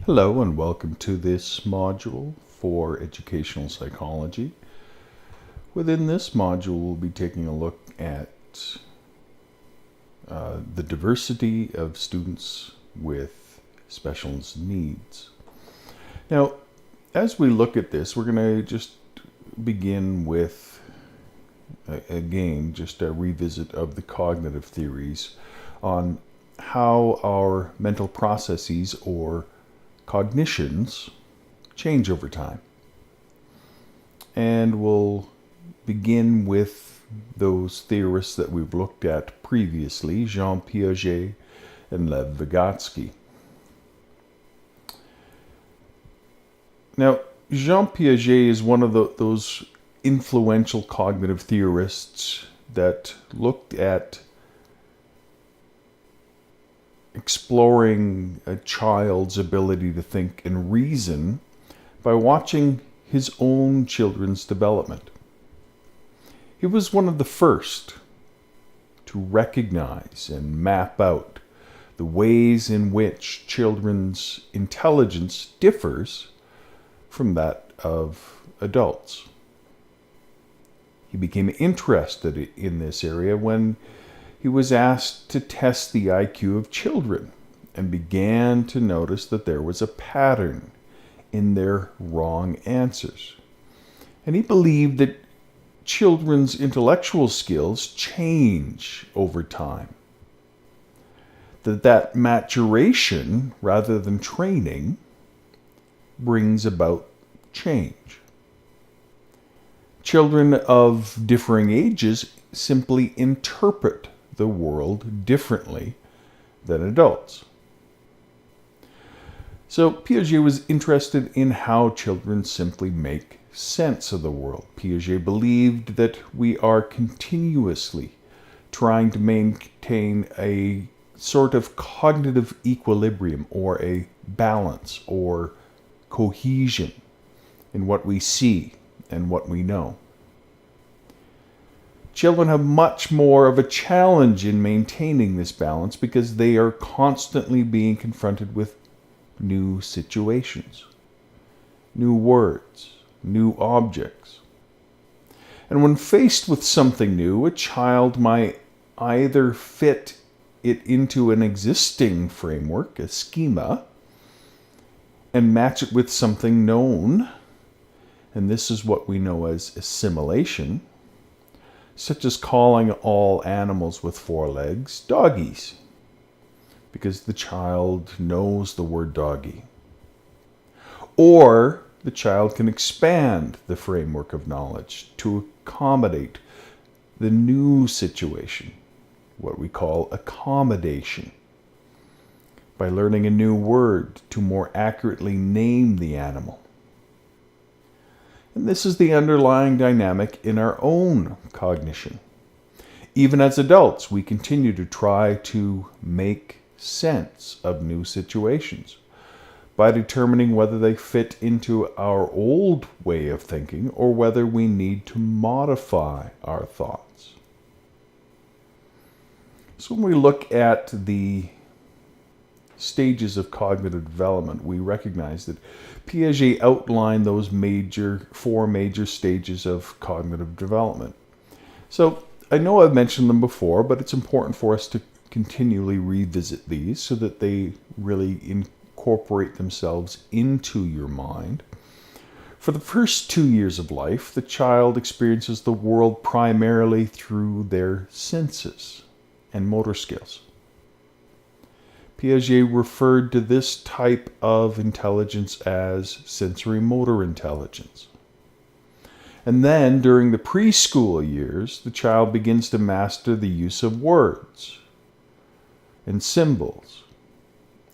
Hello and welcome to this module for educational psychology. Within this module, we'll be taking a look at the diversity of students with special needs. Now, as we look at this, we're going to just begin with, again, just a revisit of the cognitive theories on how our mental processes or cognitions change over time. And we'll begin with those theorists that we've looked at previously, Jean Piaget and Lev Vygotsky. Now, Jean Piaget is one of those influential cognitive theorists that looked at exploring a child's ability to think and reason by watching his own children's development. He was one of the first to recognize and map out the ways in which children's intelligence differs from that of adults. He became interested in this area when he was asked to test the IQ of children and began to notice that there was a pattern in their wrong answers. And he believed that children's intellectual skills change over time. That maturation, rather than training, brings about change. Children of differing ages simply interpret the world differently than adults. So Piaget was interested in how children simply make sense of the world. Piaget believed that we are continuously trying to maintain a sort of cognitive equilibrium or a balance or cohesion in what we see and what we know. Children have much more of a challenge in maintaining this balance because they are constantly being confronted with new situations, new words, new objects. And when faced with something new, a child might either fit it into an existing framework, a schema, and match it with something known, and this is what we know as assimilation, such as calling all animals with four legs doggies, because the child knows the word doggy. Or the child can expand the framework of knowledge to accommodate the new situation, what we call accommodation, by learning a new word to more accurately name the animal. And this is the underlying dynamic in our own cognition. Even as adults, we continue to try to make sense of new situations by determining whether they fit into our old way of thinking or whether we need to modify our thoughts. So when we look at the stages of cognitive development, we recognize that Piaget outlined those four major stages of cognitive development. So I know I've mentioned them before, but it's important for us to continually revisit these so that they really incorporate themselves into your mind. For the first 2 years of life, the child experiences the world primarily through their senses and motor skills. Piaget referred to this type of intelligence as sensory motor intelligence. And then, during the preschool years, the child begins to master the use of words and symbols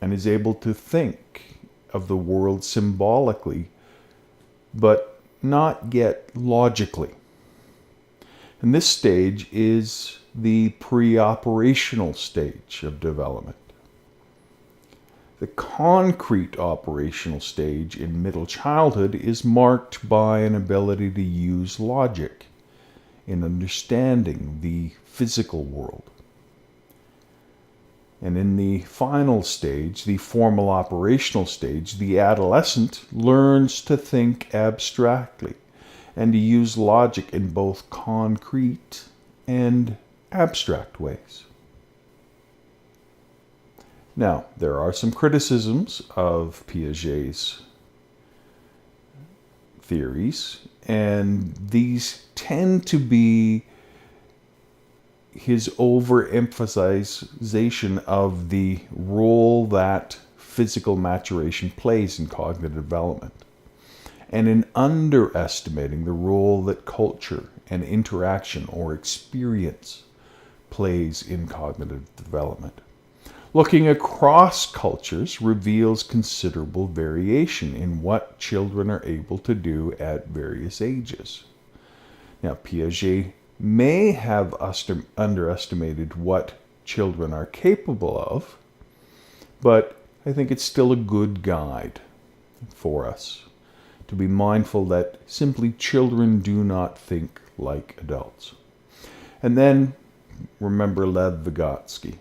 and is able to think of the world symbolically, but not yet logically. And this stage is the pre-operational stage of development. The concrete operational stage in middle childhood is marked by an ability to use logic in understanding the physical world. And in the final stage, the formal operational stage, the adolescent learns to think abstractly and to use logic in both concrete and abstract ways. Now, there are some criticisms of Piaget's theories, and these tend to be his overemphasization of the role that physical maturation plays in cognitive development, and in underestimating the role that culture and interaction or experience plays in cognitive development. Looking across cultures reveals considerable variation in what children are able to do at various ages. Now, Piaget may have underestimated what children are capable of, but I think it's still a good guide for us to be mindful that simply children do not think like adults. And then remember Lev Vygotsky,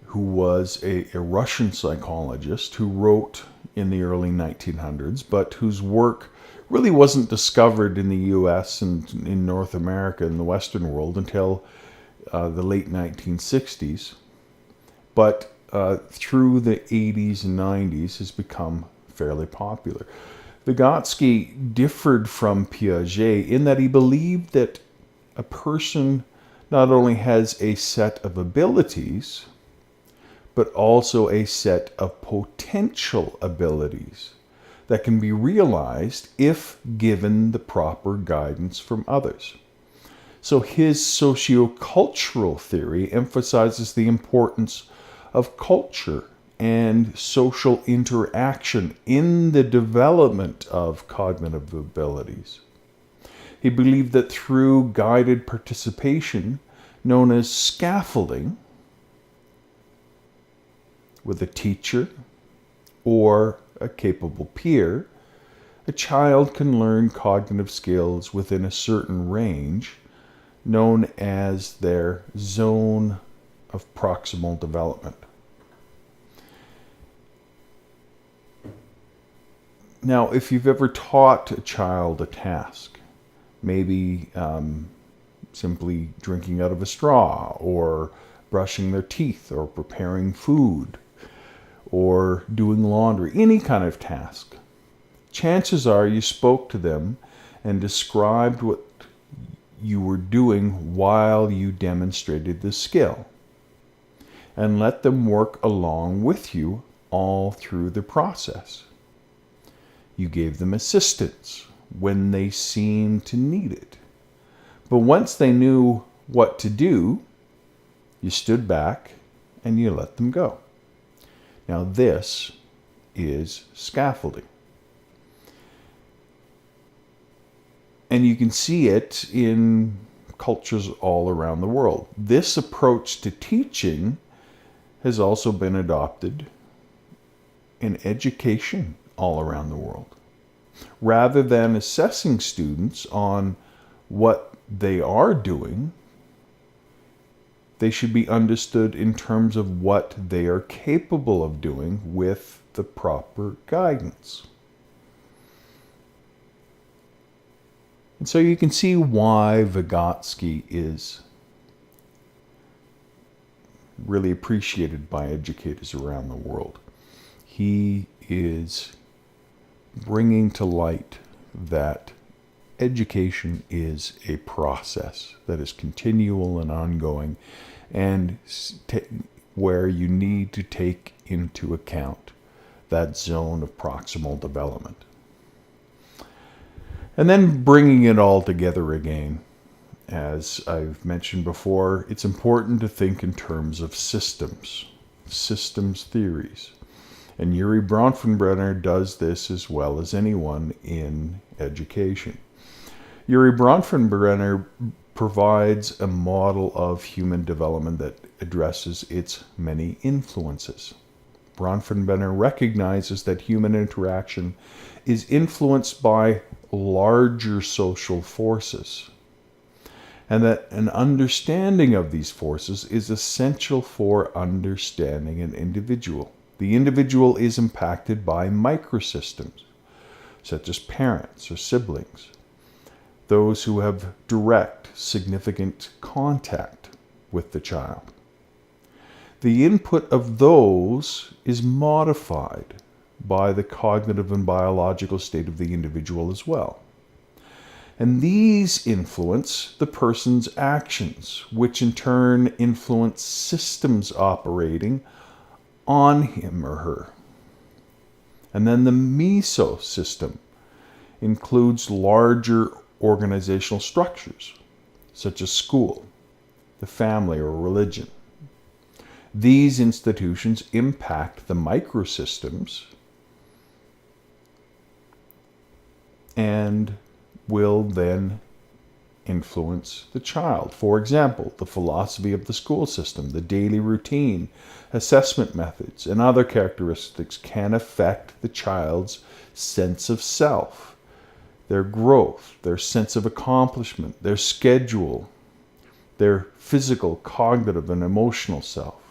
who was a Russian psychologist who wrote in the early 1900s, but whose work really wasn't discovered in the US and in North America and the Western world until the late 1960s. But through the 80s and 90s has become fairly popular. Vygotsky differed from Piaget in that he believed that a person not only has a set of abilities, but also a set of potential abilities that can be realized if given the proper guidance from others. So his sociocultural theory emphasizes the importance of culture and social interaction in the development of cognitive abilities. He believed that through guided participation, known as scaffolding, with a teacher or a capable peer, a child can learn cognitive skills within a certain range known as their zone of proximal development. Now, if you've ever taught a child a task, maybe simply drinking out of a straw, or brushing their teeth, or preparing food, or doing laundry, any kind of task, chances are you spoke to them and described what you were doing while you demonstrated the skill, and let them work along with you all through the process. You gave them assistance when they seemed to need it. But once they knew what to do, you stood back and you let them go. Now this is scaffolding. And you can see it in cultures all around the world. This approach to teaching has also been adopted in education all around the world. Rather than assessing students on what they are doing, they should be understood in terms of what they are capable of doing with the proper guidance. And so you can see why Vygotsky is really appreciated by educators around the world. He is bringing to light that education is a process that is continual and ongoing, and where you need to take into account that zone of proximal development. And then bringing it all together again. As I've mentioned before, it's important to think in terms of systems theories. And Urie Bronfenbrenner does this as well as anyone in education. Urie Bronfenbrenner provides a model of human development that addresses its many influences. Bronfenbrenner recognizes that human interaction is influenced by larger social forces. and that an understanding of these forces is essential for understanding an individual. The individual is impacted by microsystems, such as parents or siblings, those who have direct, significant contact with the child. The input of those is modified by the cognitive and biological state of the individual as well. And these influence the person's actions, which in turn influence systems operating on him or her. And then the mesosystem includes larger organizational structures, such as school, the family, or religion. These institutions impact the microsystems and will then influence the child. For example, the philosophy of the school system, the daily routine, assessment methods, and other characteristics can affect the child's sense of self, their growth, their sense of accomplishment, their schedule, their physical, cognitive, and emotional self.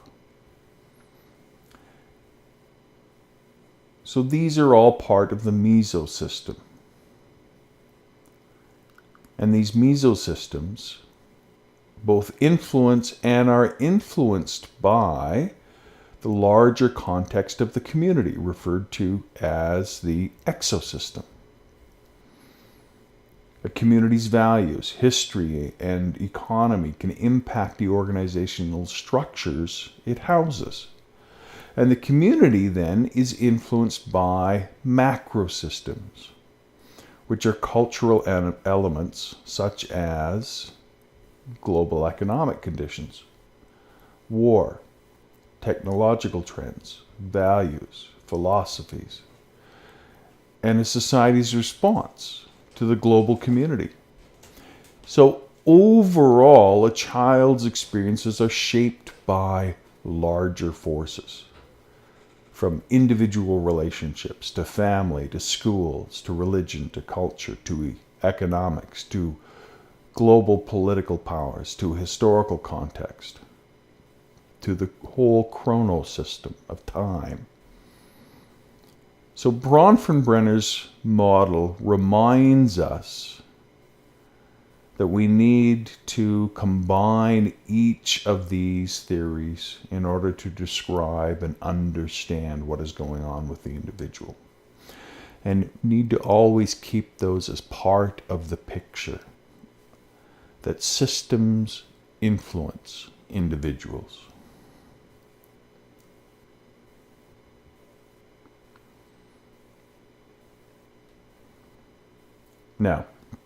So these are all part of the mesosystem. And these mesosystems both influence and are influenced by the larger context of the community, referred to as the exosystem. A community's values, history, and economy can impact the organizational structures it houses. And the community then is influenced by macrosystems, which are cultural elements such as global economic conditions, war, technological trends, values, philosophies, and a society's response to the global community. So overall, a child's experiences are shaped by larger forces, from individual relationships to family, to schools, to religion, to culture, to economics, to global political powers, to historical context, to the whole chronos system of time. So Bronfenbrenner's model reminds us that we need to combine each of these theories in order to describe and understand what is going on with the individual. And need to always keep those as part of the picture, that systems influence individuals. Now, I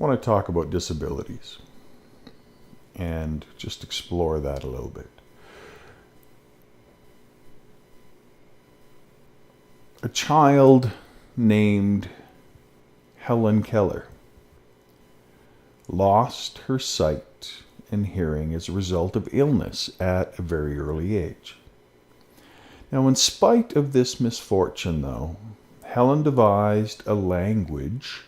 want to talk about disabilities and just explore that a little bit. A child named Helen Keller lost her sight and hearing as a result of illness at a very early age. Now, in spite of this misfortune, though, Helen devised a language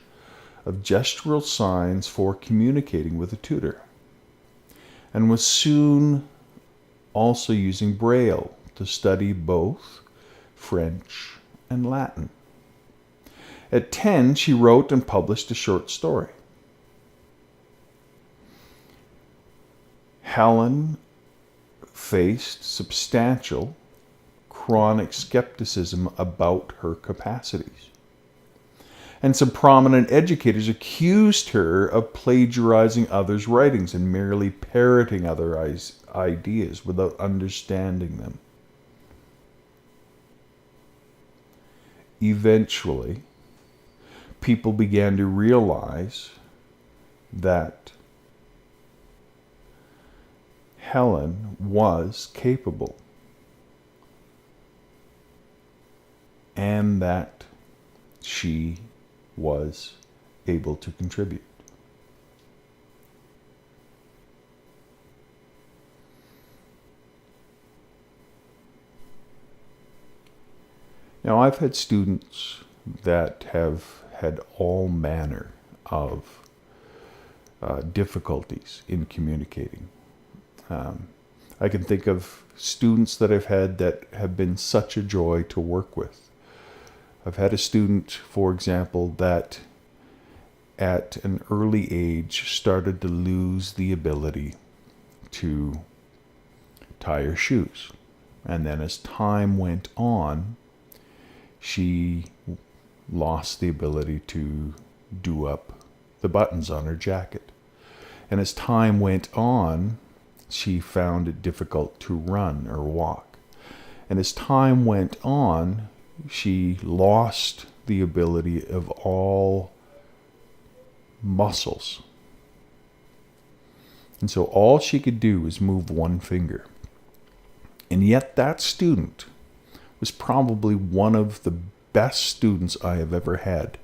of gestural signs for communicating with a tutor, and was soon also using Braille to study both French and Latin. At 10, she wrote and published a short story. Helen faced substantial chronic skepticism about her capacities. And some prominent educators accused her of plagiarizing others' writings and merely parroting other ideas without understanding them. Eventually, people began to realize that Helen was capable and that she was able to contribute. Now, I've had students that have had all manner of difficulties in communicating. I can think of students that I've had that have been such a joy to work with. I've had a student, for example, that at an early age started to lose the ability to tie her shoes. And then as time went on, she lost the ability to do up the buttons on her jacket. And as time went on, she found it difficult to run or walk. And as time went on, she lost the ability of all muscles. And so all she could do was move one finger. And yet that student was probably one of the best students I have ever had.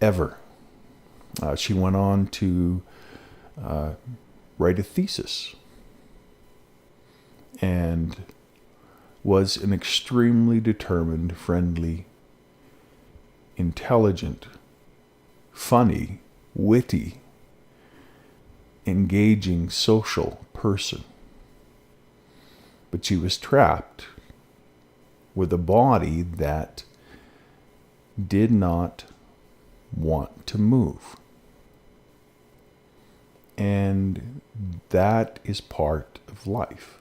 Ever. She went on to write a thesis and was an extremely determined, friendly, intelligent, funny, witty, engaging, social person. But she was trapped with a body that did not want to move. And that is part of life.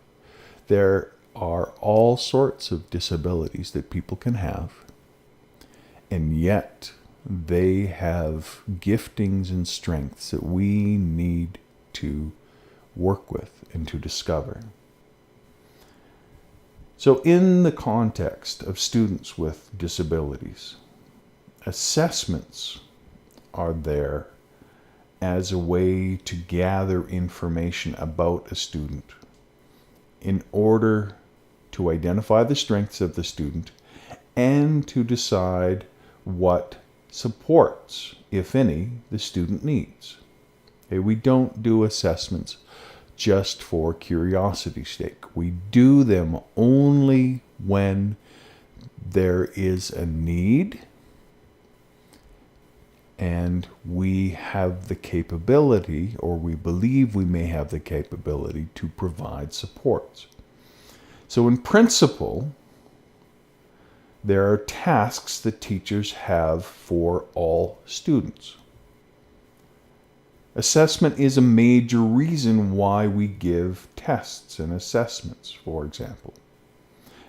There are all sorts of disabilities that people can have, and yet they have giftings and strengths that we need to work with and to discover. So in the context of students with disabilities, assessments are there as a way to gather information about a student in order to identify the strengths of the student and to decide what supports, if any, the student needs. Okay, we don't do assessments just for curiosity's sake. We do them only when there is a need and we have the capability, or we believe we may have the capability, to provide supports. So in principle, there are tasks that teachers have for all students. Assessment is a major reason why we give tests and assessments, for example,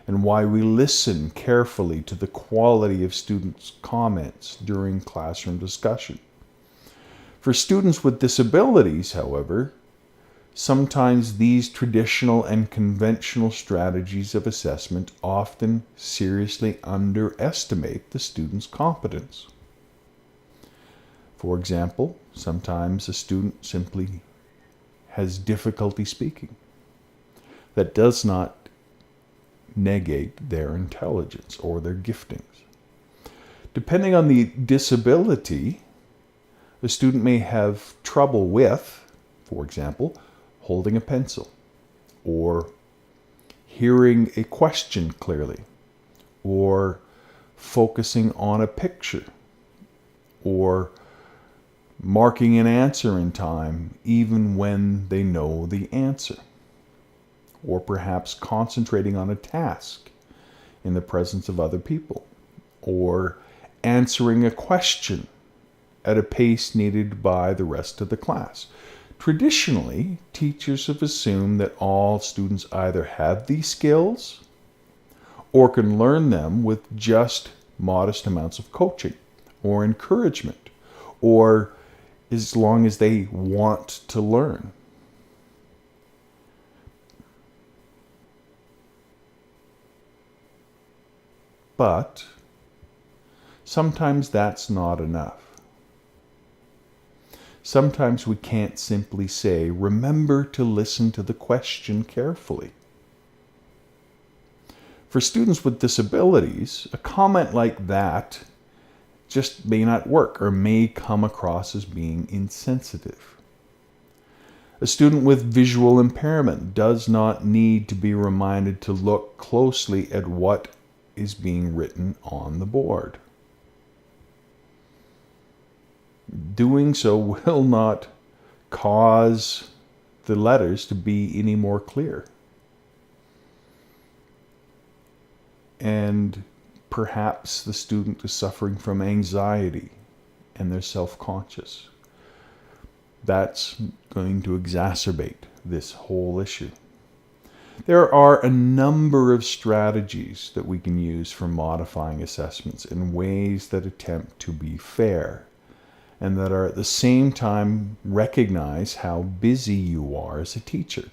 and why we listen carefully to the quality of students' comments during classroom discussion. For students with disabilities, however, sometimes these traditional and conventional strategies of assessment often seriously underestimate the student's competence. For example, sometimes a student simply has difficulty speaking. That does not negate their intelligence or their giftings. Depending on the disability, the student may have trouble with, for example, holding a pencil, or hearing a question clearly, or focusing on a picture, or marking an answer in time even when they know the answer, or perhaps concentrating on a task in the presence of other people, or answering a question at a pace needed by the rest of the class. Traditionally, teachers have assumed that all students either have these skills or can learn them with just modest amounts of coaching or encouragement, or as long as they want to learn. But sometimes that's not enough. Sometimes we can't simply say, remember to listen to the question carefully. For students with disabilities, a comment like that just may not work or may come across as being insensitive. A student with visual impairment does not need to be reminded to look closely at what is being written on the board. Doing so will not cause the letters to be any more clear. And perhaps the student is suffering from anxiety and they're self-conscious. That's going to exacerbate this whole issue. There are a number of strategies that we can use for modifying assessments in ways that attempt to be fair and that are at the same time recognize how busy you are as a teacher.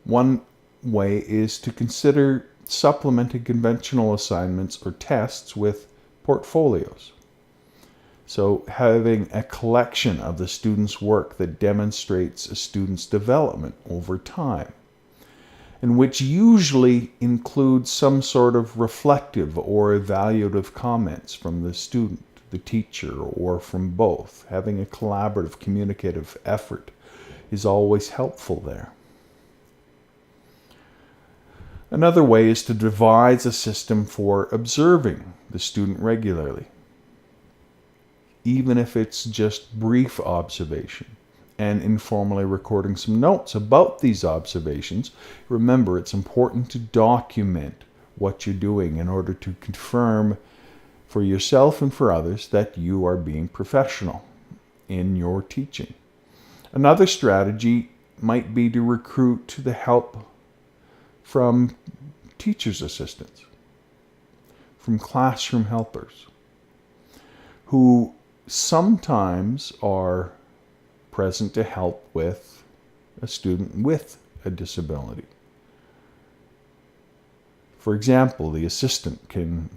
One way is to consider supplementing conventional assignments or tests with portfolios. So having a collection of the student's work that demonstrates a student's development over time, and which usually includes some sort of reflective or evaluative comments from the student, the teacher, or from both. Having a collaborative, communicative effort is always helpful there. Another way is to devise a system for observing the student regularly, even if it's just brief observation, and informally recording some notes about these observations. Remember, it's important to document what you're doing in order to confirm for yourself and for others that you are being professional in your teaching. Another strategy might be to recruit the help from teachers' assistants, from classroom helpers, who sometimes are present to help with a student with a disability. For example, the assistant can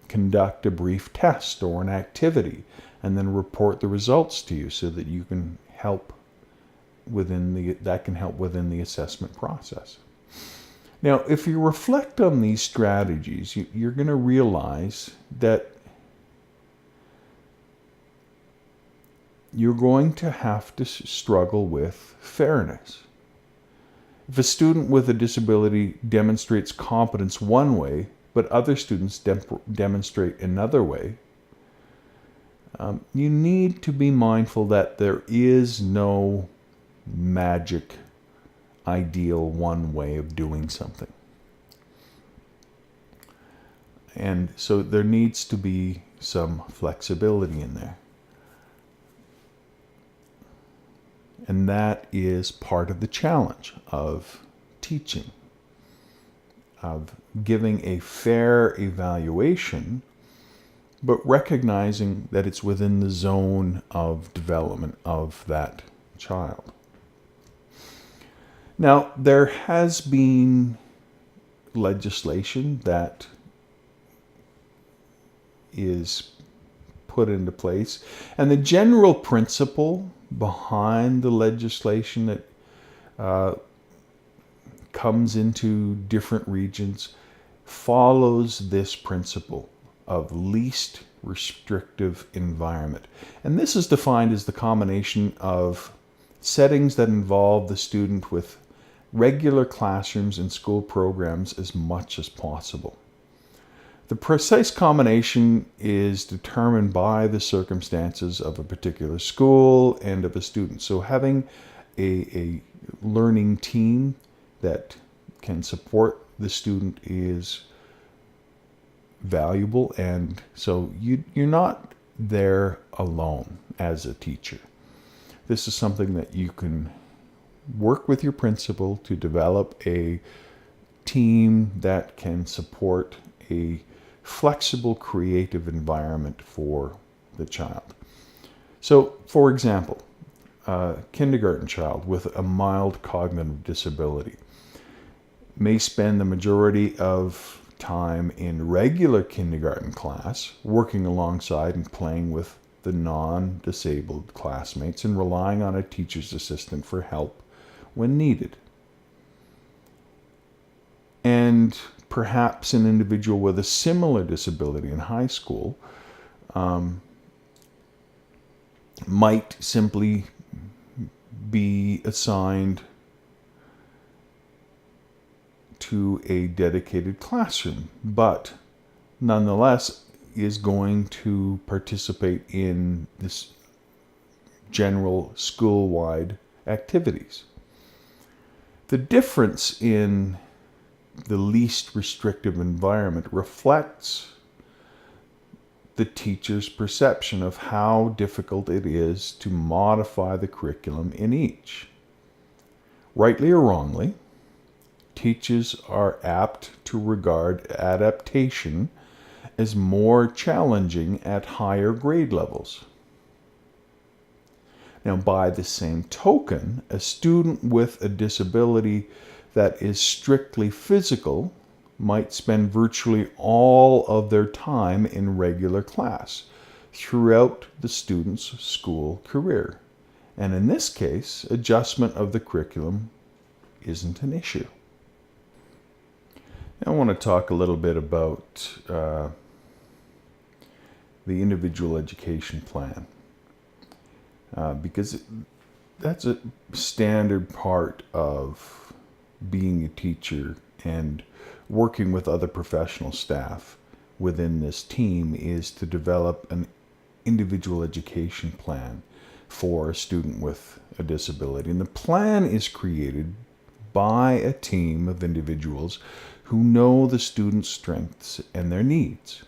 conduct a brief test or an activity and then report the results to you so that you can help within the assessment process. Now, if you reflect on these strategies, you're going to realize that you're going to have to struggle with fairness. If a student with a disability demonstrates competence one way, but other students demonstrate another way, you need to be mindful that there is no magic, ideal one way of doing something. And so there needs to be some flexibility in there. And that is part of the challenge of teaching, of giving a fair evaluation, but recognizing that it's within the zone of development of that child. Now, there has been legislation that is put into place, and the general principle behind the legislation that comes into different regions follows this principle of least restrictive environment. And this is defined as the combination of settings that involve the student with regular classrooms and school programs as much as possible. The precise combination is determined by the circumstances of a particular school and of a student. So having a learning team that can support the student is valuable, and so you're not there alone as a teacher. This is something that you can work with your principal to develop a team that can support a flexible, creative environment for the child. So, for example, a kindergarten child with a mild cognitive disability may spend the majority of time in regular kindergarten class, working alongside and playing with the non-disabled classmates and relying on a teacher's assistant for help when needed. And perhaps an individual with a similar disability in high school might simply be assigned to a dedicated classroom, but nonetheless is going to participate in this general school-wide activities. The difference in the least restrictive environment reflects the teacher's perception of how difficult it is to modify the curriculum in each. Rightly or wrongly, teachers are apt to regard adaptation as more challenging at higher grade levels. Now, by the same token, a student with a disability that is strictly physical might spend virtually all of their time in regular class throughout the student's school career. And in this case, adjustment of the curriculum isn't an issue. Now, I want to talk a little bit about the individual education plan, because that's a standard part of being a teacher and working with other professional staff within this team is to develop an individual education plan for a student with a disability. And the plan is created by a team of individuals who know the student's strengths and their needs.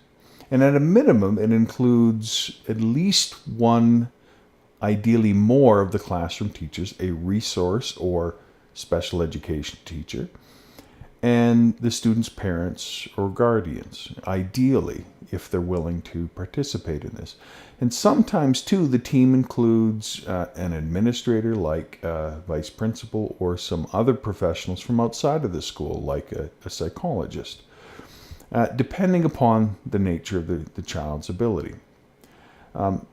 And at a minimum, it includes at least one, ideally more, of the classroom teachers, a resource or special education teacher, and the student's parents or guardians, ideally, if they're willing to participate in this. And sometimes, too, the team includes an administrator like a vice principal or some other professionals from outside of the school, like a psychologist, depending upon the nature of the child's ability. An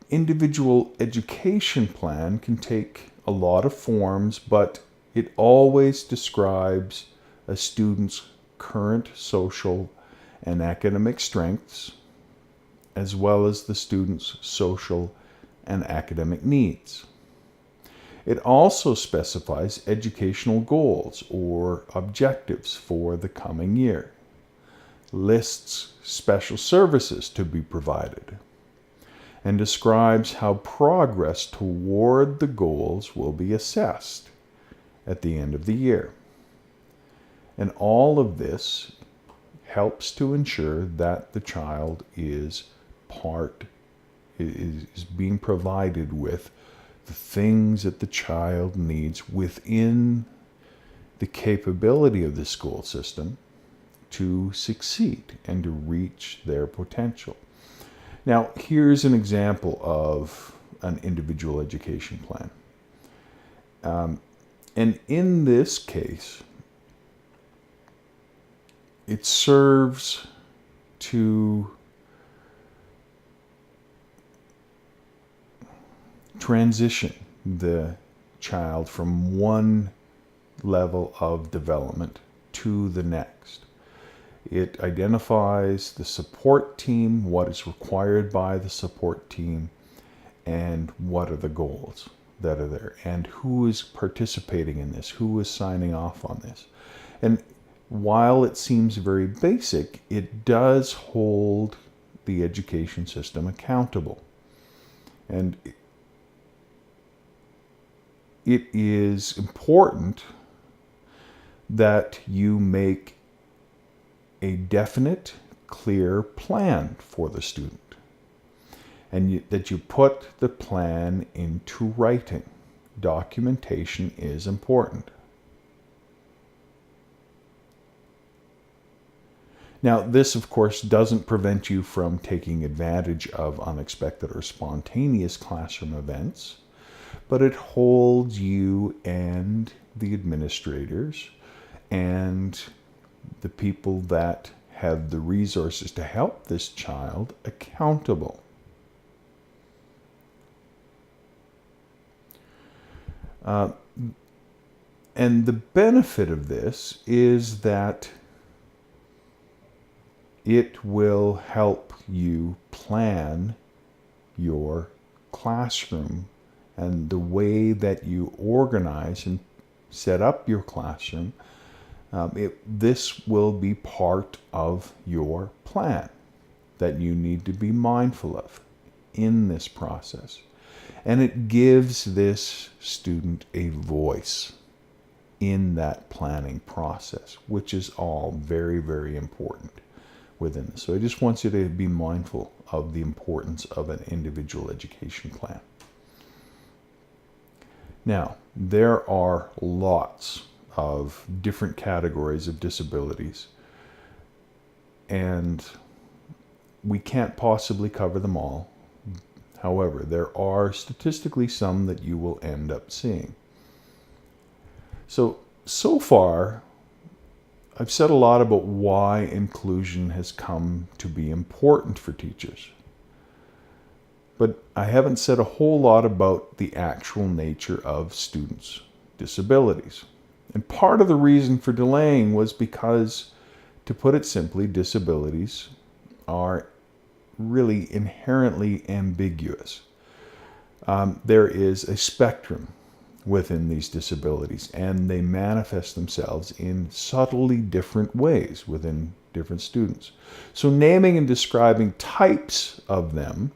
individual education plan can take a lot of forms, but it always describes a student's current social and academic strengths, as well as the student's social and academic needs. It also specifies educational goals or objectives for the coming year, lists special services to be provided, and describes how progress toward the goals will be assessed at the end of the year. And all of this helps to ensure that the child is being provided with the things that the child needs within the capability of the school system to succeed and to reach their potential. Now, here's an example of an individual education plan. And in this case, it serves to transition the child from one level of development to the next. It identifies the support team, what is required by the support team, and what are the goals that are there, and who is participating in this, who is signing off on this. And while it seems very basic, it does hold the education system accountable. And it is important that you make a definite, clear plan for the student, and that you put the plan into writing. Documentation is important. Now, this, of course, doesn't prevent you from taking advantage of unexpected or spontaneous classroom events, but it holds you and the administrators and the people that have the resources to help this child accountable. And the benefit of this is that it will help you plan your classroom and the way that you organize and set up your classroom This will be part of your plan that you need to be mindful of in this process. And it gives this student a voice in that planning process, which is all very, very important within this. So I just want you to be mindful of the importance of an individual education plan. Now, there are lots of different categories of disabilities, and we can't possibly cover them all. However, there are statistically some that you will end up seeing. So far, I've said a lot about why inclusion has come to be important for teachers. But I haven't said a whole lot about the actual nature of students' disabilities. And part of the reason for delaying was because, to put it simply, disabilities are really inherently ambiguous. There is a spectrum within these disabilities, and they manifest themselves in subtly different ways within different students. So naming and describing types of them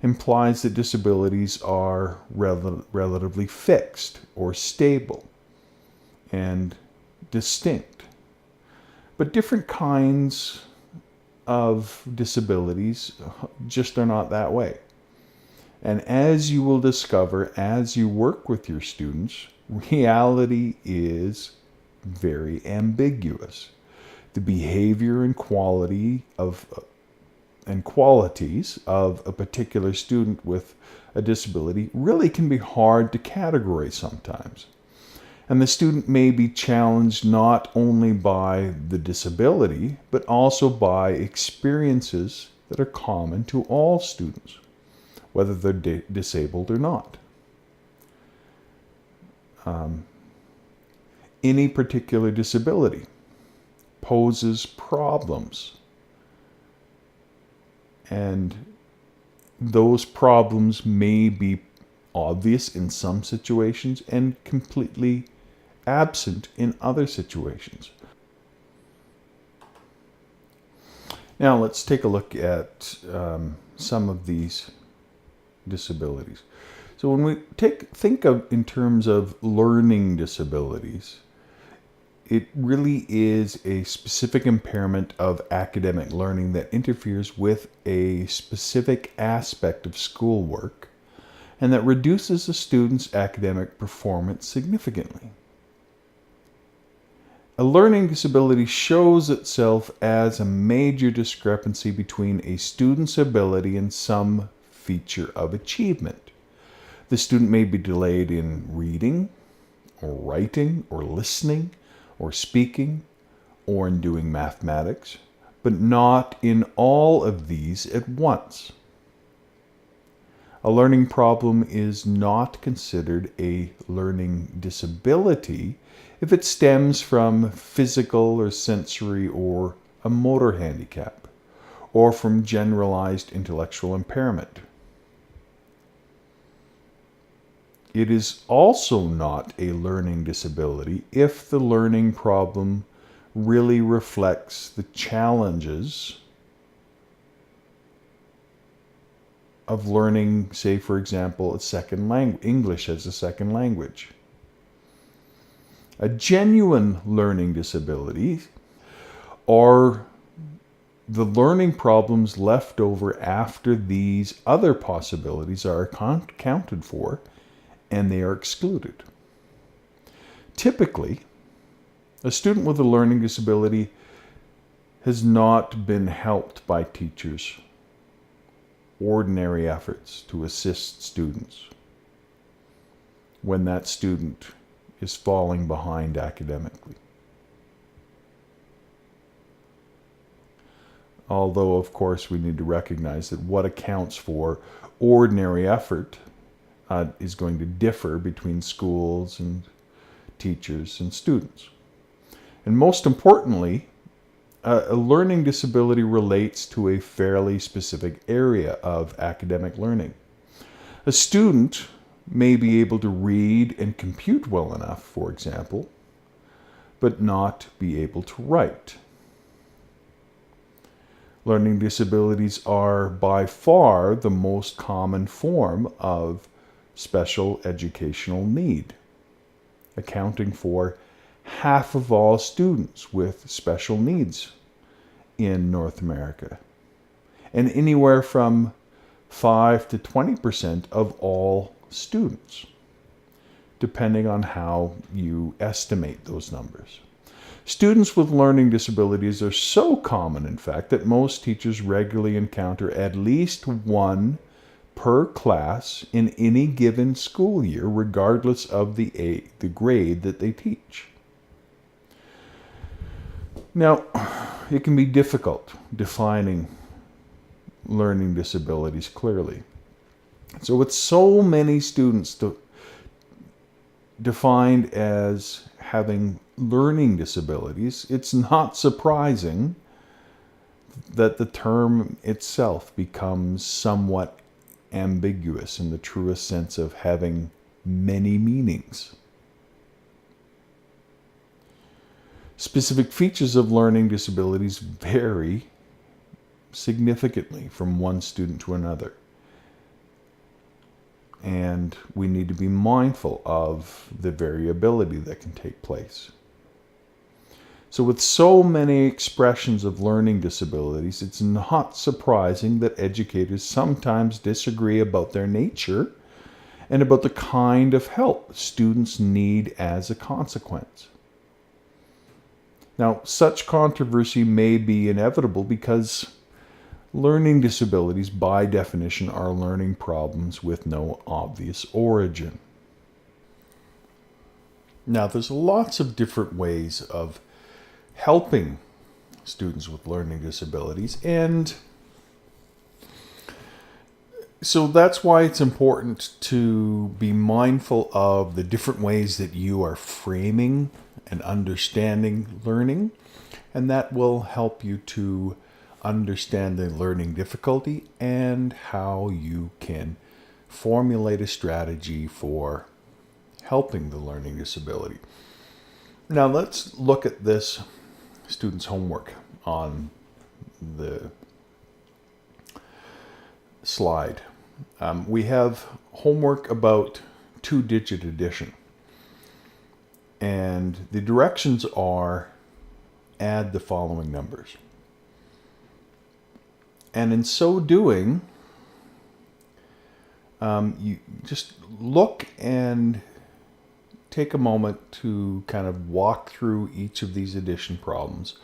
implies that disabilities are relatively fixed or stable and distinct. But different kinds of disabilities just are not that way. And as you will discover as you work with your students, reality is very ambiguous. The behavior and qualities of a particular student with a disability really can be hard to categorize sometimes. And the student may be challenged not only by the disability, but also by experiences that are common to all students, whether they're disabled or not. Any particular disability poses problems, and those problems may be obvious in some situations and completely absent in other situations. Now let's take a look at some of these disabilities. So when we think of in terms of learning disabilities, it really is a specific impairment of academic learning that interferes with a specific aspect of schoolwork and that reduces a student's academic performance significantly. A learning disability shows itself as a major discrepancy between a student's ability and some feature of achievement. The student may be delayed in reading, or writing, or listening, or speaking, or in doing mathematics, but not in all of these at once. A learning problem is not considered a learning disability if it stems from physical or sensory or a motor handicap, or from generalized intellectual impairment. It is also not a learning disability if the learning problem really reflects the challenges of learning, say, for example, English as a second language. A genuine learning disability are the learning problems left over after these other possibilities are accounted for and they are excluded. Typically, a student with a learning disability has not been helped by teachers' ordinary efforts to assist students when that student is falling behind academically. Although, of course, we need to recognize that what accounts for ordinary effort is going to differ between schools and teachers and students. And most importantly, a learning disability relates to a fairly specific area of academic learning. A student may be able to read and compute well enough, for example, but not be able to write. Learning disabilities are by far the most common form of special educational need, accounting for half of all students with special needs in North America, and anywhere from 5 to 20% of all students, depending on how you estimate those numbers. Students with learning disabilities are so common, in fact, that most teachers regularly encounter at least one per class in any given school year, regardless of the grade that they teach. Now, it can be difficult defining learning disabilities clearly. So with so many students defined as having learning disabilities, it's not surprising that the term itself becomes somewhat ambiguous in the truest sense of having many meanings. Specific features of learning disabilities vary significantly from one student to another. And we need to be mindful of the variability that can take place. So with so many expressions of learning disabilities, it's not surprising that educators sometimes disagree about their nature and about the kind of help students need as a consequence. Now, such controversy may be inevitable because learning disabilities, by definition, are learning problems with no obvious origin. Now, there's lots of different ways of helping students with learning disabilities, and so that's why it's important to be mindful of the different ways that you are framing and understanding learning, and that will help you to understand the learning difficulty and how you can formulate a strategy for helping the learning disability. Now let's look at this student's homework on the slide. We have homework about two-digit addition, and the directions are add the following numbers. And in so doing, you just look and take a moment to kind of walk through each of these addition problems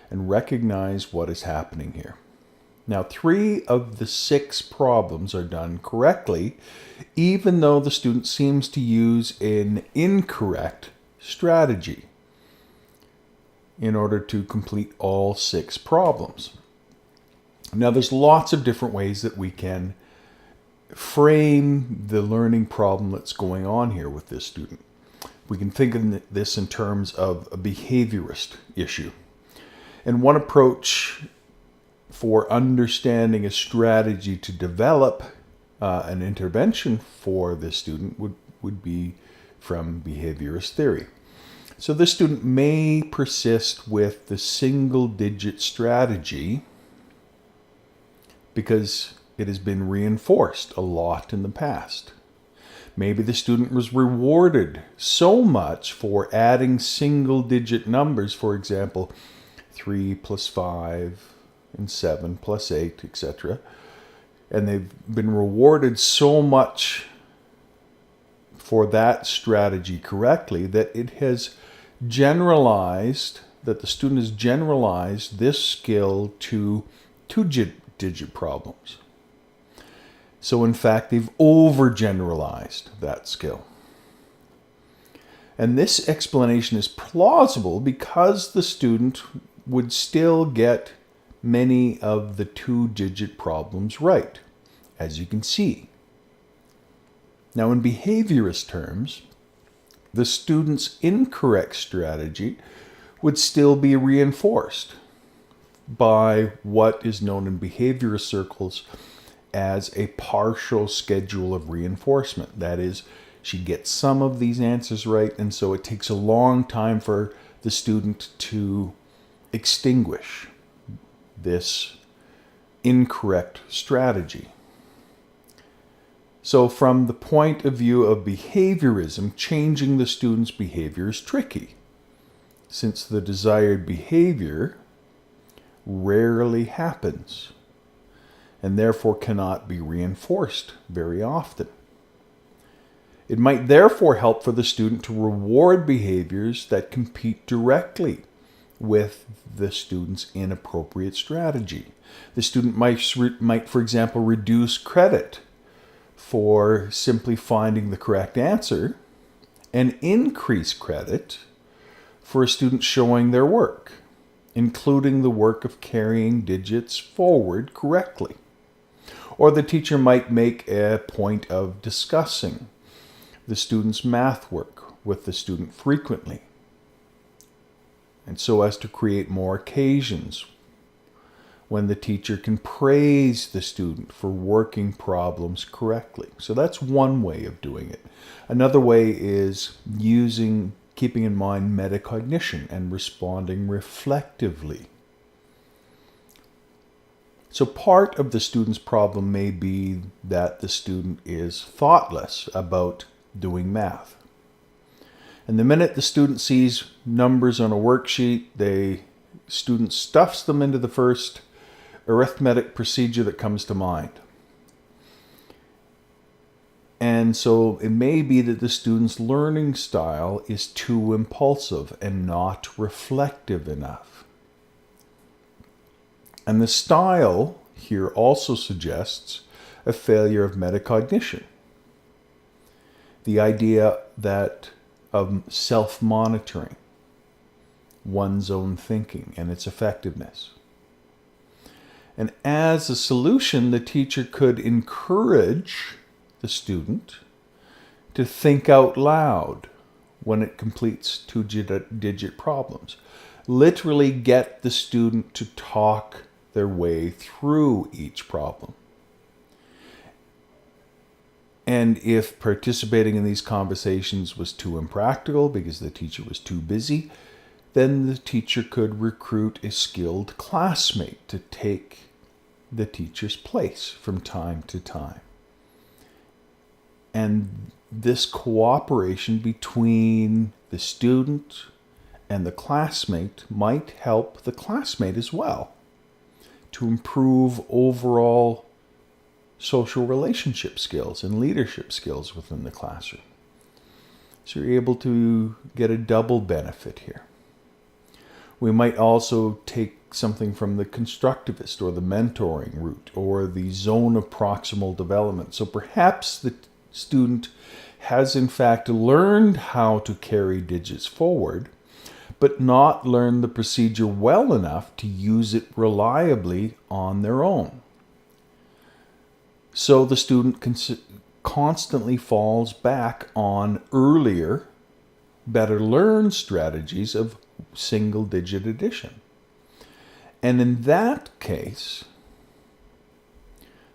and recognize what is happening here. Now, 3 of the 6 problems are done correctly, even though the student seems to use an incorrect strategy in order to complete all 6 problems. Now, there's lots of different ways that we can frame the learning problem that's going on here with this student. We can think of this in terms of a behaviorist issue. And one approach for understanding a strategy to develop an intervention for this student would be from behaviorist theory. So this student may persist with the single-digit strategy because it has been reinforced a lot in the past. Maybe the student was rewarded so much for adding single-digit numbers, for example, 3 plus 5 and 7 plus 8, etc. And they've been rewarded so much for that strategy correctly that it has generalized, that the student has generalized this skill to two-digit problems. So in fact, they've overgeneralized that skill. And this explanation is plausible because the student would still get many of the two-digit problems right, as you can see. Now, in behaviorist terms, the student's incorrect strategy would still be reinforced by what is known in behaviorist circles as a partial schedule of reinforcement. That is, she gets some of these answers right, and so it takes a long time for the student to extinguish this incorrect strategy. So from the point of view of behaviorism, changing the student's behavior is tricky, since the desired behavior rarely happens and therefore cannot be reinforced very often. It might therefore help for the student to reward behaviors that compete directly with the student's inappropriate strategy. The student might, for example, reduce credit for simply finding the correct answer and increase credit for a student showing their work, including the work of carrying digits forward correctly. Or the teacher might make a point of discussing the student's math work with the student frequently, and so as to create more occasions when the teacher can praise the student for working problems correctly. So that's one way of doing it. Another way is keeping in mind metacognition and responding reflectively. So part of the student's problem may be that the student is thoughtless about doing math. And the minute the student sees numbers on a worksheet, the student stuffs them into the first arithmetic procedure that comes to mind. And so it may be that the student's learning style is too impulsive and not reflective enough. And the style here also suggests a failure of metacognition. The idea of self-monitoring one's own thinking and its effectiveness. And as a solution, the teacher could encourage the student to think out loud when it completes two-digit problems. Literally get the student to talk their way through each problem. And if participating in these conversations was too impractical because the teacher was too busy, then the teacher could recruit a skilled classmate to take the teacher's place from time to time. And this cooperation between the student and the classmate might help the classmate as well to improve overall social relationship skills and leadership skills within the classroom. So you're able to get a double benefit here. We might also take something from the constructivist or the mentoring route or the zone of proximal development. So perhaps the student has in fact learned how to carry digits forward, but not learned the procedure well enough to use it reliably on their own. So the student constantly falls back on earlier, better learned strategies of single-digit addition. And in that case,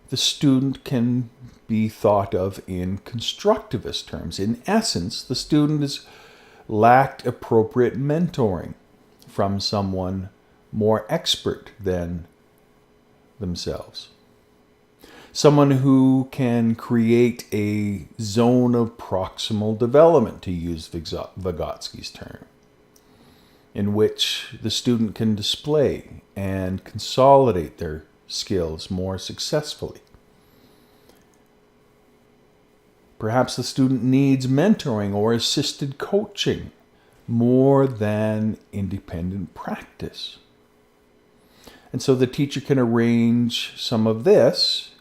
the student can be thought of in constructivist terms. In essence, the student has lacked appropriate mentoring from someone more expert than themselves. Someone who can create a zone of proximal development, to use Vygotsky's term, in which the student can display and consolidate their skills more successfully. Perhaps the student needs mentoring or assisted coaching more than independent practice. And so the teacher can arrange some of this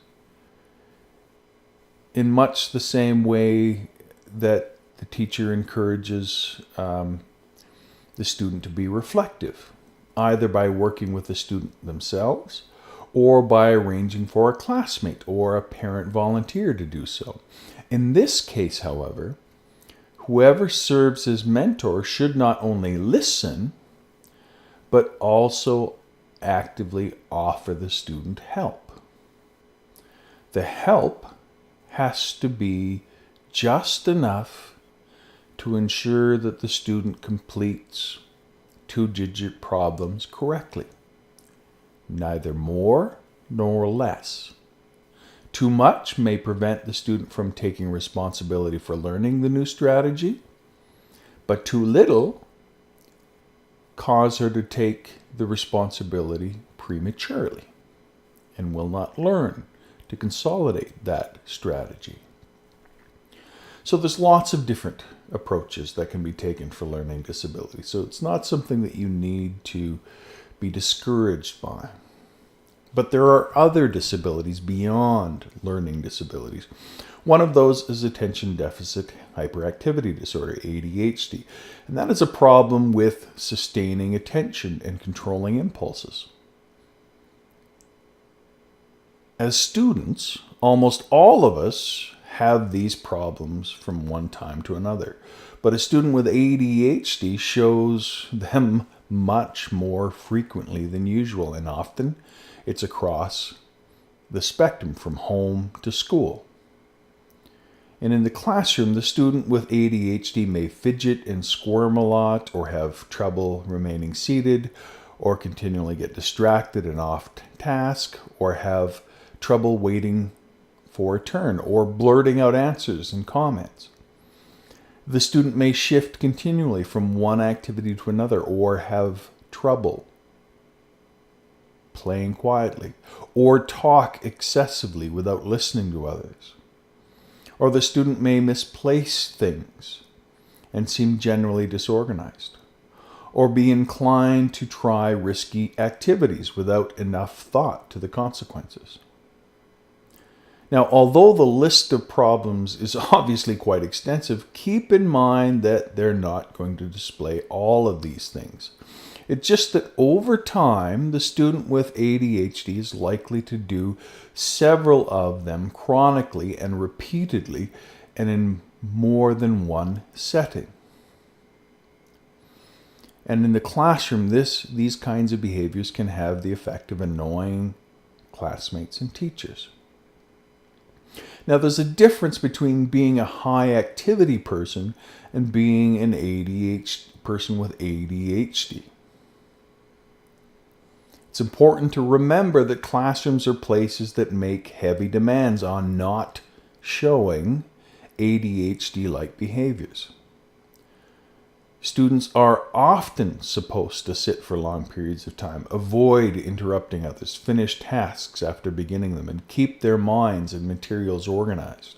in much the same way that the teacher encourages the student to be reflective, either by working with the student themselves or by arranging for a classmate or a parent volunteer to do so. In this case, however, whoever serves as mentor should not only listen, but also actively offer the student help. The help has to be just enough to ensure that the student completes two-digit problems correctly. Neither more nor less. Too much may prevent the student from taking responsibility for learning the new strategy, but too little cause her to take the responsibility prematurely and will not learn to consolidate that strategy. So there's lots of different approaches that can be taken for learning disability. So it's not something that you need to be discouraged by. But there are other disabilities beyond learning disabilities. One of those is attention deficit hyperactivity disorder, ADHD. And that is a problem with sustaining attention and controlling impulses. As students, almost all of us have these problems from one time to another. But a student with ADHD shows them much more frequently than usual, and often it's across the spectrum from home to school. And in the classroom, the student with ADHD may fidget and squirm a lot, or have trouble remaining seated, or continually get distracted and off task, or have trouble waiting for a turn, or blurting out answers and comments. The student may shift continually from one activity to another, or have trouble playing quietly, or talk excessively without listening to others. Or the student may misplace things and seem generally disorganized, or be inclined to try risky activities without enough thought to the consequences. Now, although the list of problems is obviously quite extensive, keep in mind that they're not going to display all of these things. It's just that over time, the student with ADHD is likely to do several of them chronically and repeatedly, and in more than one setting. And in the classroom, these kinds of behaviors can have the effect of annoying classmates and teachers. Now, there's a difference between being a high activity person and being an person with ADHD. It's important to remember that classrooms are places that make heavy demands on not showing ADHD-like behaviors. Students are often supposed to sit for long periods of time, avoid interrupting others, finish tasks after beginning them, and keep their minds and materials organized.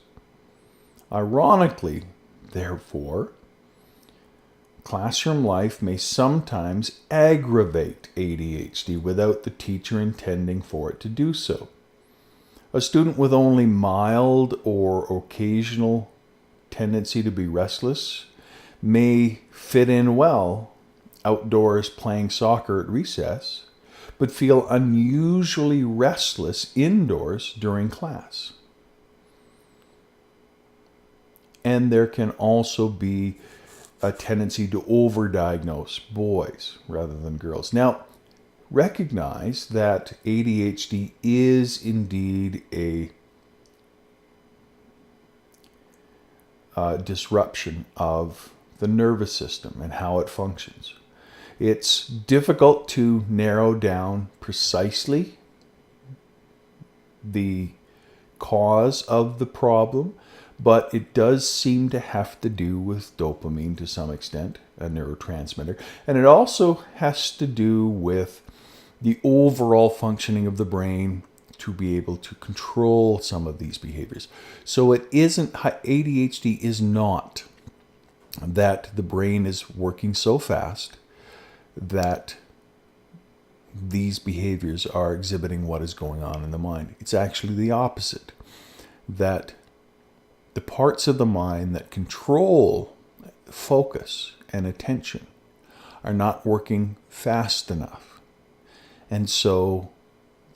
Ironically, therefore, classroom life may sometimes aggravate ADHD without the teacher intending for it to do so. A student with only mild or occasional tendency to be restless may fit in well outdoors playing soccer at recess, but feel unusually restless indoors during class. And there can also be a tendency to overdiagnose boys rather than girls. Now, recognize that ADHD is indeed a disruption of the nervous system and how it functions. It's difficult to narrow down precisely the cause of the problem, but it does seem to have to do with dopamine to some extent, a neurotransmitter, and it also has to do with the overall functioning of the brain to be able to control some of these behaviors. So ADHD is not that the brain is working so fast that these behaviors are exhibiting what is going on in the mind. It's actually the opposite, that the parts of the mind that control focus and attention are not working fast enough. And so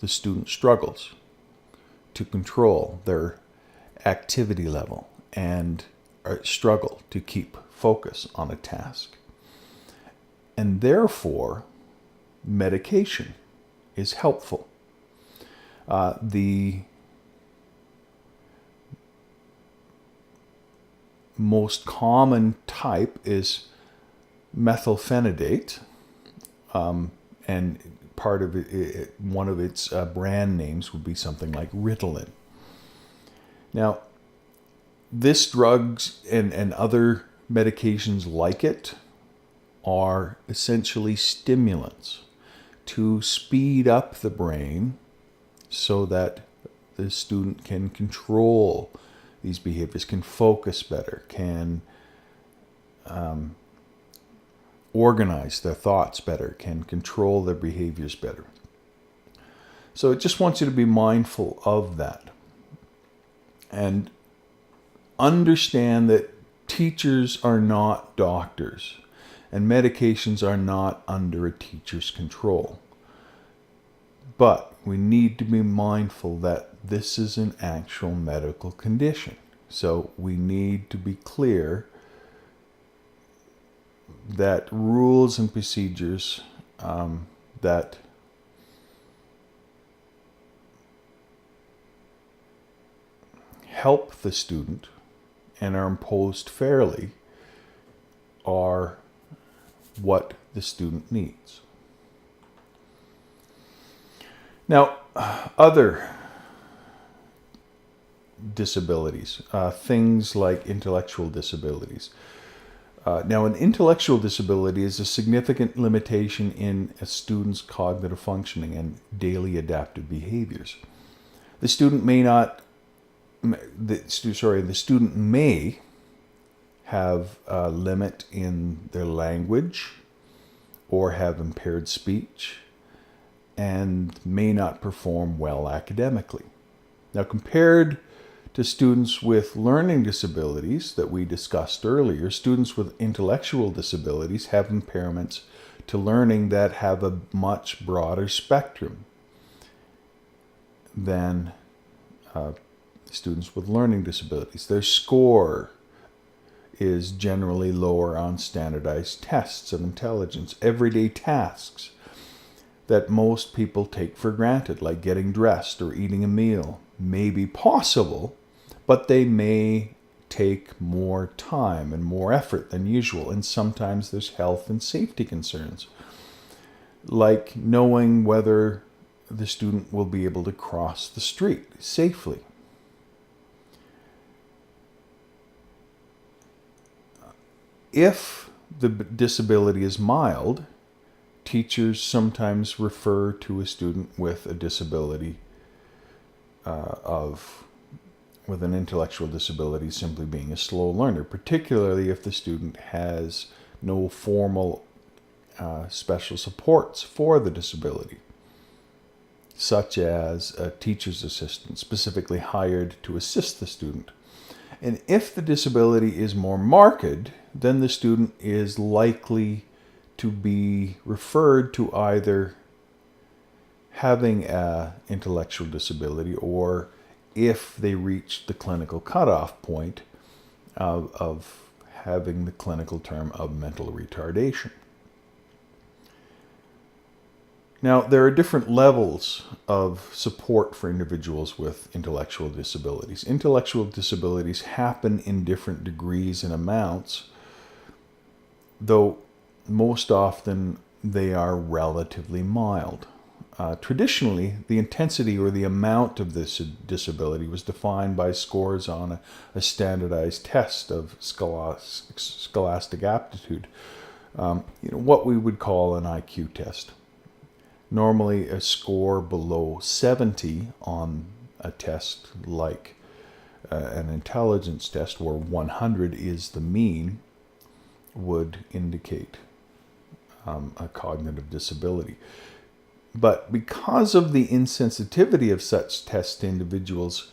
the student struggles to control their activity level and struggle to keep focus on a task. And therefore, medication is helpful. The most common type is methylphenidate, And part of it, one of its brand names would be something like Ritalin. Now, this drugs and other medications like it are essentially stimulants to speed up the brain so that the student can control these behaviors, can focus better, can organize their thoughts better, can control their behaviors better. So it just wants you to be mindful of that. And understand that teachers are not doctors, and medications are not under a teacher's control. But we need to be mindful that this is an actual medical condition. So we need to be clear that rules and procedures that help the student and are imposed fairly are what the student needs. Now, other disabilities, things like intellectual disabilities. Now, an intellectual disability is a significant limitation in a student's cognitive functioning and daily adaptive behaviors. The student may have a limit in their language or have impaired speech and may not perform well academically. Now, compared to students with learning disabilities that we discussed earlier, students with intellectual disabilities have impairments to learning that have a much broader spectrum than students with learning disabilities. Their score is generally lower on standardized tests of intelligence. Everyday tasks that most people take for granted, like getting dressed or eating a meal, may be possible, but they may take more time and more effort than usual. And sometimes there's health and safety concerns, like knowing whether the student will be able to cross the street safely. If the disability is mild, teachers sometimes refer to a student with a disability with an intellectual disability simply being a slow learner, particularly if the student has no formal special supports for the disability, such as a teacher's assistant specifically hired to assist the student. And if the disability is more marked, then the student is likely to be referred to either having an intellectual disability, or if they reach the clinical cutoff point of having the clinical term of mental retardation. Now, there are different levels of support for individuals with intellectual disabilities. Intellectual disabilities happen in different degrees and amounts, though most often they are relatively mild. Traditionally, the intensity or the amount of this disability was defined by scores on a standardized test of scholastic aptitude, what we would call an IQ test. Normally, a score below 70 on a test like an intelligence test, where 100 is the mean, would indicate a cognitive disability. But because of the insensitivity of such tests to individuals'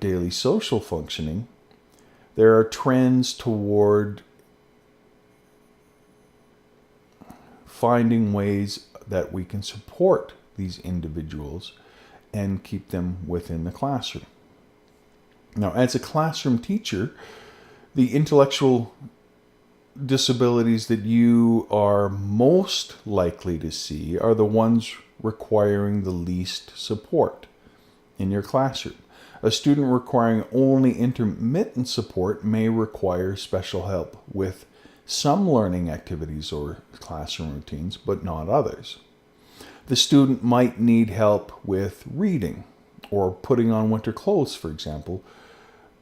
daily social functioning, there are trends toward finding ways that we can support these individuals and keep them within the classroom. Now, as a classroom teacher, the intellectual disabilities that you are most likely to see are the ones requiring the least support in your classroom. A student requiring only intermittent support may require special help with some learning activities or classroom routines, but not others. The student might need help with reading or putting on winter clothes, for example,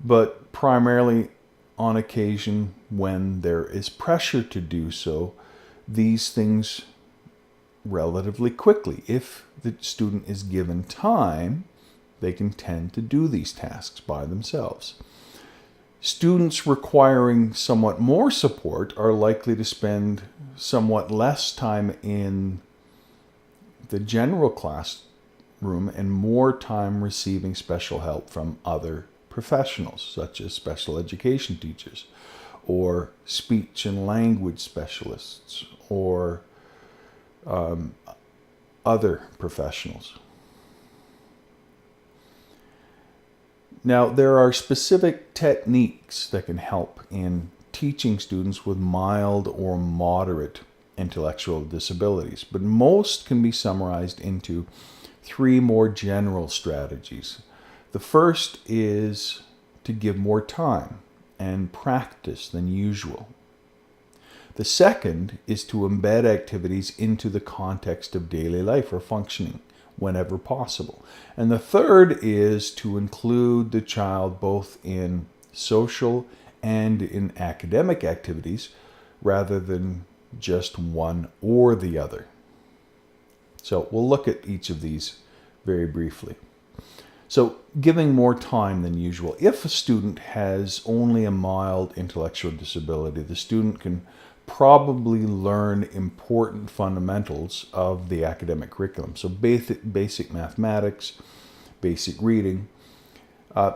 but primarily on occasion when there is pressure to do so, these things relatively quickly. If the student is given time, they can tend to do these tasks by themselves. Students requiring somewhat more support are likely to spend somewhat less time in the general classroom and more time receiving special help from other professionals, such as special education teachers or speech and language specialists or other professionals. Now, there are specific techniques that can help in teaching students with mild or moderate intellectual disabilities, but most can be summarized into three more general strategies. The first is to give more time and practice than usual. The second is to embed activities into the context of daily life or functioning whenever possible. And the third is to include the child both in social and in academic activities rather than just one or the other. So we'll look at each of these very briefly. So giving more time than usual. If a student has only a mild intellectual disability, the student can probably learn important fundamentals of the academic curriculum. So basic mathematics, basic reading.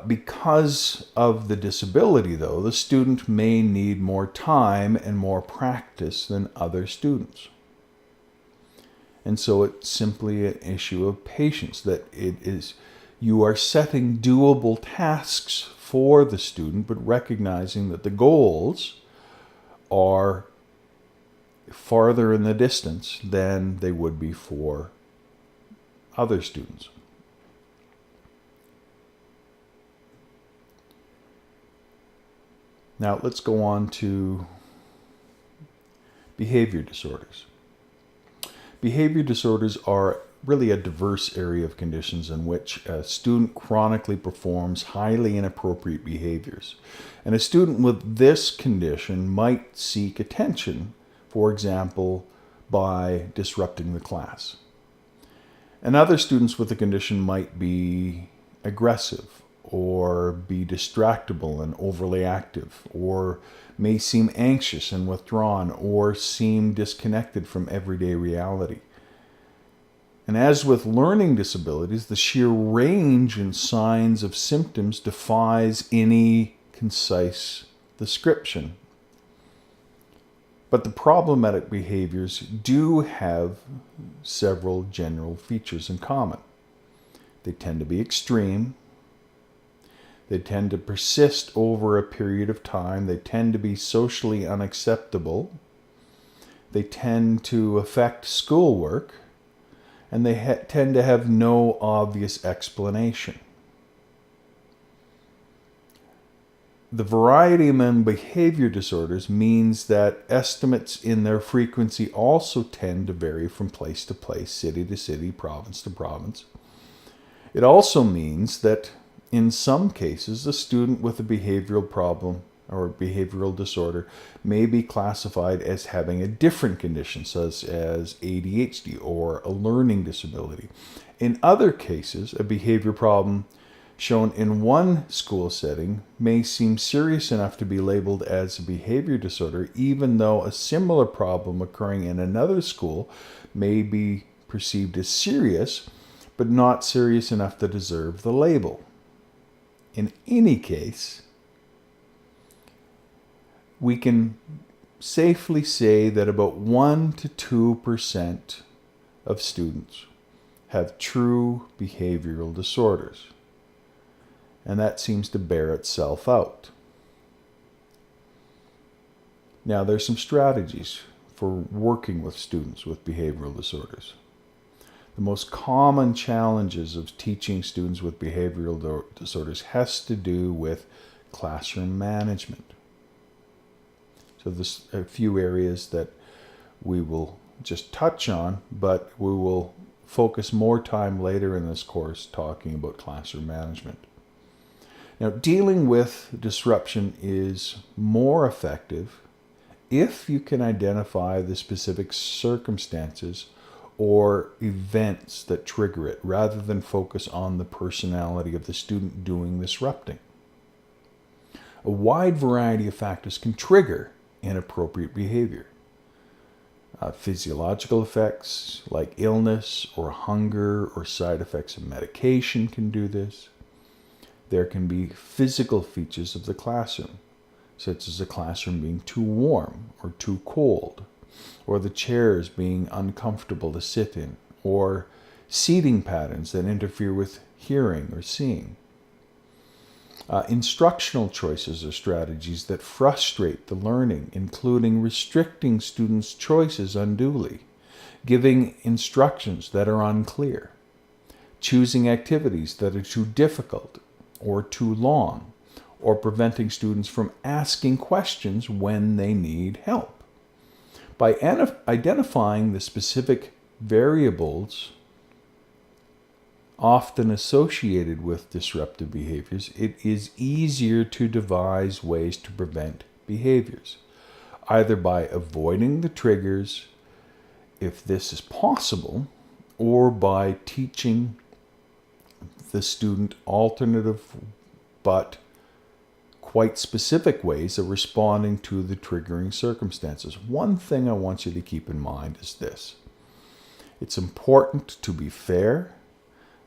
Because of the disability, though, the student may need more time and more practice than other students. And so it's simply an issue of patience, that you are setting doable tasks for the student, but recognizing that the goals are farther in the distance than they would be for other students. Now let's go on to behavior disorders. Behavior disorders are really a diverse area of conditions in which a student chronically performs highly inappropriate behaviors. And a student with this condition might seek attention, for example, by disrupting the class. And other students with the condition might be aggressive or be distractible and overly active, or may seem anxious and withdrawn, or seem disconnected from everyday reality. And as with learning disabilities, the sheer range and signs of symptoms defies any concise description. But the problematic behaviors do have several general features in common. They tend to be extreme. They tend to persist over a period of time. They tend to be socially unacceptable. They tend to affect schoolwork. And they tend to have no obvious explanation. The variety among behavior disorders means that estimates in their frequency also tend to vary from place to place, city to city, province to province. It also means that in some cases, a student with a behavioral problem or behavioral disorder may be classified as having a different condition, such as ADHD or a learning disability. In other cases, a behavior problem shown in one school setting may seem serious enough to be labeled as a behavior disorder, even though a similar problem occurring in another school may be perceived as serious, but not serious enough to deserve the label. In any case, we can safely say that about 1 to 2% of students have true behavioral disorders. And that seems to bear itself out. Now, there's some strategies for working with students with behavioral disorders. The most common challenges of teaching students with behavioral disorders has to do with classroom management. So there's a few areas that we will just touch on, but we will focus more time later in this course talking about classroom management. Now, dealing with disruption is more effective if you can identify the specific circumstances or events that trigger it, rather than focus on the personality of the student doing disrupting. A wide variety of factors can trigger inappropriate behavior. Physiological effects like illness or hunger or side effects of medication can do this. There can be physical features of the classroom, such as the classroom being too warm or too cold, or the chairs being uncomfortable to sit in, or seating patterns that interfere with hearing or seeing. Instructional choices or strategies that frustrate the learning, including restricting students' choices unduly, giving instructions that are unclear, choosing activities that are too difficult or too long, or preventing students from asking questions when they need help. By identifying the specific variables often associated with disruptive behaviors, it is easier to devise ways to prevent behaviors, either by avoiding the triggers, if this is possible, or by teaching the student alternative but quite specific ways of responding to the triggering circumstances. One thing I want you to keep in mind is this. It's important to be fair,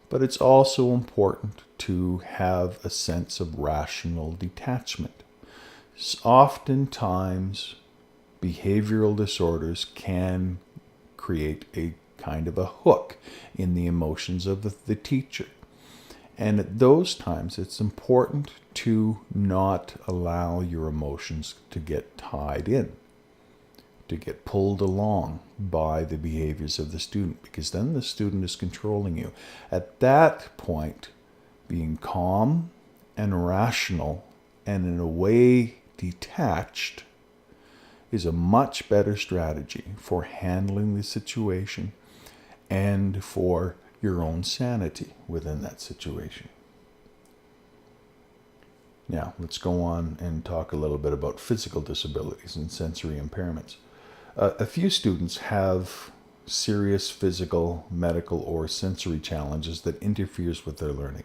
but it's also important to have a sense of rational detachment. Oftentimes, behavioral disorders can create a kind of a hook in the emotions of the teacher. And at those times, it's important to not allow your emotions to get tied in, to get pulled along by the behaviors of the student, because then the student is controlling you. At that point, being calm and rational and in a way detached is a much better strategy for handling the situation and for your own sanity within that situation. Now, let's go on and talk a little bit about physical disabilities and sensory impairments. A few students have serious physical, medical, or sensory challenges that interferes with their learning.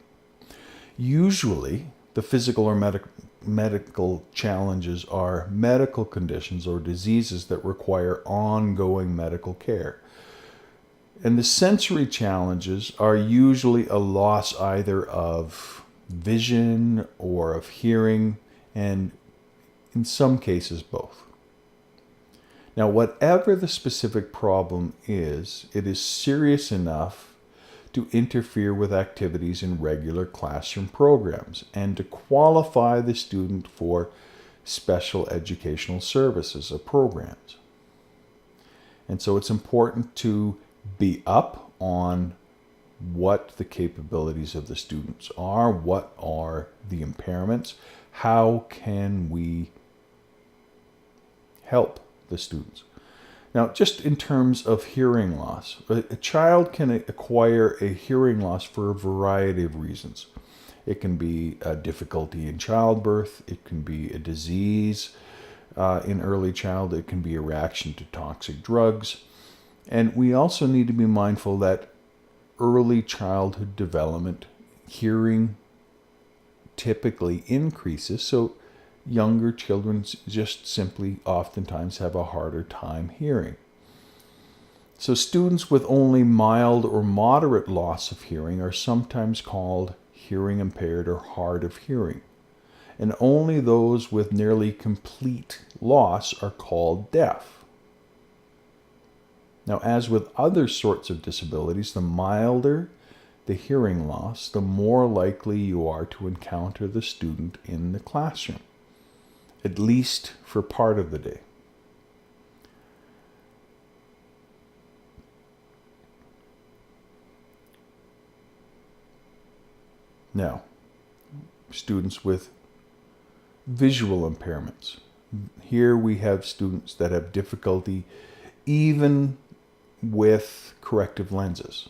Usually, the physical or medical challenges are medical conditions or diseases that require ongoing medical care. And the sensory challenges are usually a loss either of vision or of hearing, and in some cases both. Now, whatever the specific problem is, it is serious enough to interfere with activities in regular classroom programs and to qualify the student for special educational services or programs. And so it's important to be up on what the capabilities of the students are, what are the impairments, how can we help the students. Now, just in terms of hearing loss, a child can acquire a hearing loss for a variety of reasons. It can be a difficulty in childbirth, it can be a disease in early childhood, it can be a reaction to toxic drugs. And we also need to be mindful that early childhood development, hearing typically increases, so younger children just simply oftentimes have a harder time hearing. So students with only mild or moderate loss of hearing are sometimes called hearing impaired or hard of hearing. And only those with nearly complete loss are called deaf. Now, as with other sorts of disabilities, the milder the hearing loss, the more likely you are to encounter the student in the classroom, at least for part of the day. Now, students with visual impairments. Here we have students that have difficulty even with corrective lenses.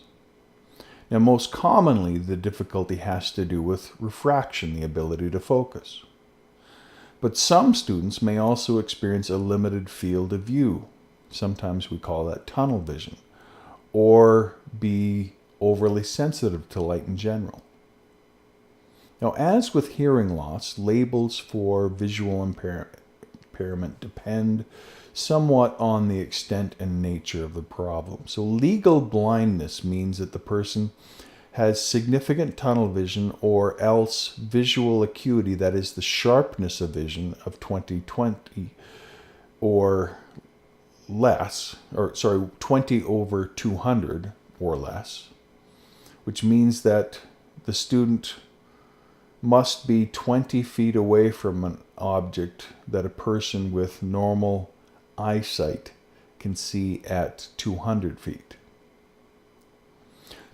Now, most commonly, the difficulty has to do with refraction, the ability to focus. But some students may also experience a limited field of view. Sometimes we call that tunnel vision, or be overly sensitive to light in general. Now, as with hearing loss, labels for visual impairment depend somewhat on the extent and nature of the problem. So legal blindness means that the person has significant tunnel vision or else visual acuity, that is the sharpness of vision of 20/20 or less, 20/200 or less, which means that the student must be 20 feet away from an object that a person with normal eyesight can see at 200 feet.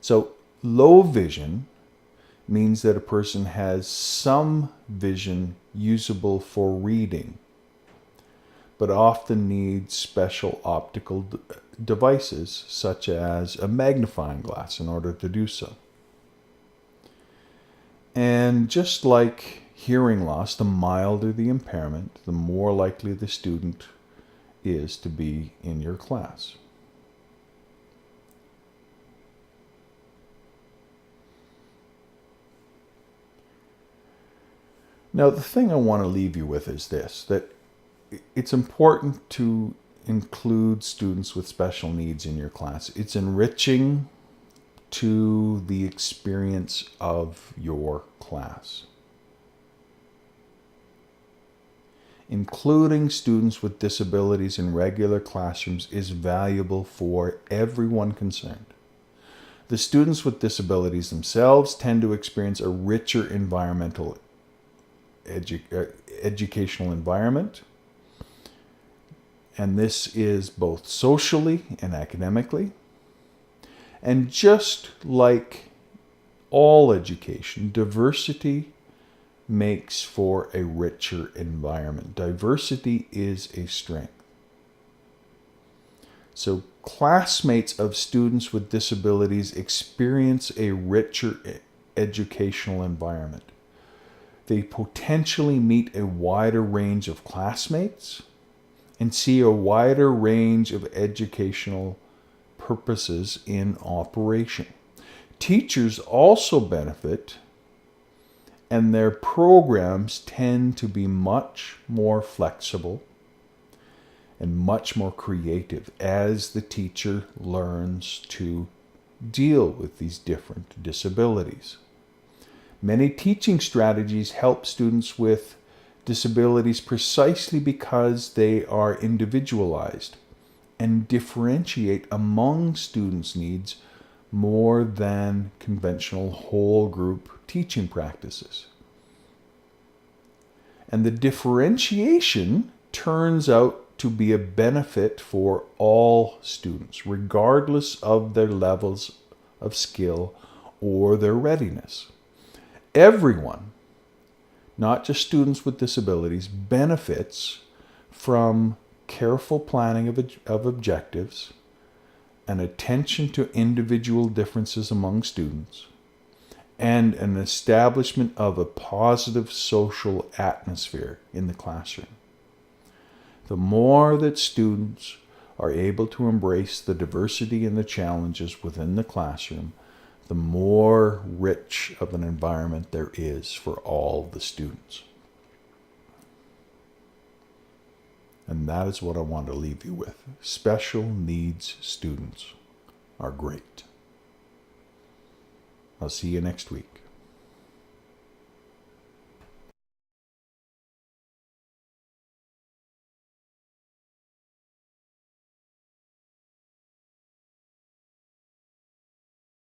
So low vision means that a person has some vision usable for reading, but often needs special optical devices such as a magnifying glass in order to do so. And just like hearing loss, the milder the impairment, the more likely the student is to be in your class. Now, the thing I want to leave you with is this, that it's important to include students with special needs in your class. It's enriching to the experience of your class. Including students with disabilities in regular classrooms is valuable for everyone concerned. The students with disabilities themselves tend to experience a richer environmental educational environment, and this is both socially and academically. And just like all education, diversity makes for a richer environment. Diversity is a strength. So classmates of students with disabilities experience a richer educational environment. They potentially meet a wider range of classmates and see a wider range of educational purposes in operation. Teachers also benefit, and their programs tend to be much more flexible and much more creative as the teacher learns to deal with these different disabilities. Many teaching strategies help students with disabilities precisely because they are individualized and differentiate among students' needs more than conventional whole group teaching practices. And the differentiation turns out to be a benefit for all students, regardless of their levels of skill or their readiness. Everyone, not just students with disabilities, benefits from careful planning of objectives, and attention to individual differences among students, and an establishment of a positive social atmosphere in the classroom. The more that students are able to embrace the diversity and the challenges within the classroom, the more rich of an environment there is for all the students. And that is what I want to leave you with. Special needs students are great. I'll see you next week.